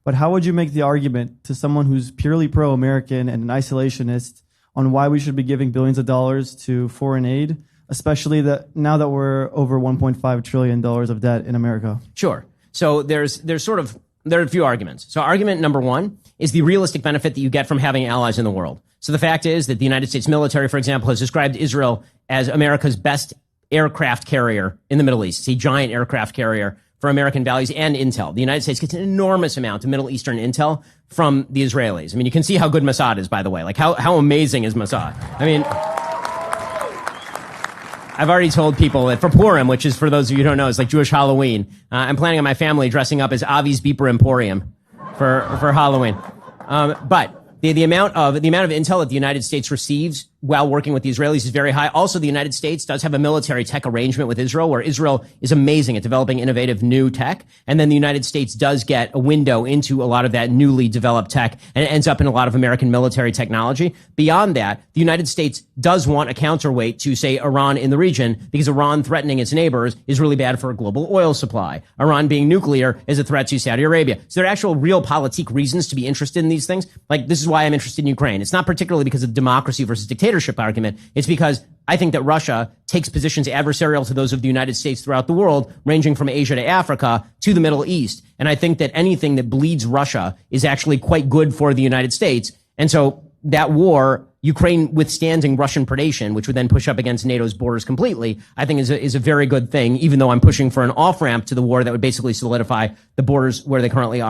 but how would you make the argument to someone who's purely pro-American and an isolationist on why we should be giving billions of dollars to foreign aid, especially that now that we're over $1.5 trillion of debt in America? Sure. So there are a few arguments. So argument number one is the realistic benefit that you get from having allies in the world. So the fact is that the United States military, for example, has described Israel as America's best aircraft carrier in the Middle East. It's a giant aircraft carrier for American values and intel. The United States gets an enormous amount of Middle Eastern intel from the Israelis. I mean, you can see how good Mossad is, by the way. Like, how amazing is Mossad? I mean, I've already told people that for Purim, which is, for those of you who don't know, is like Jewish Halloween, I'm planning on my family dressing up as Avi's Beeper Emporium for Halloween. But the amount of intel that the United States receives while working with the Israelis is very high. Also, the United States does have a military tech arrangement with Israel where Israel is amazing at developing innovative new tech. And then the United States does get a window into a lot of that newly developed tech, and it ends up in a lot of American military technology. Beyond that, the United States does want a counterweight to, say, Iran in the region, because Iran threatening its neighbors is really bad for a global oil supply. Iran being nuclear is a threat to Saudi Arabia. So there are actual realpolitik reasons to be interested in these things. Like, this is why I'm interested in Ukraine. It's not particularly because of democracy versus dictatorship argument. It's because I think that Russia takes positions adversarial to those of the United States throughout the world, ranging from Asia to Africa to the Middle East. And I think that anything that bleeds Russia is actually quite good for the United States. And so that war, Ukraine withstanding Russian predation, which would then push up against NATO's borders completely, I think is a very good thing, even though I'm pushing for an off-ramp to the war that would basically solidify the borders where they currently are.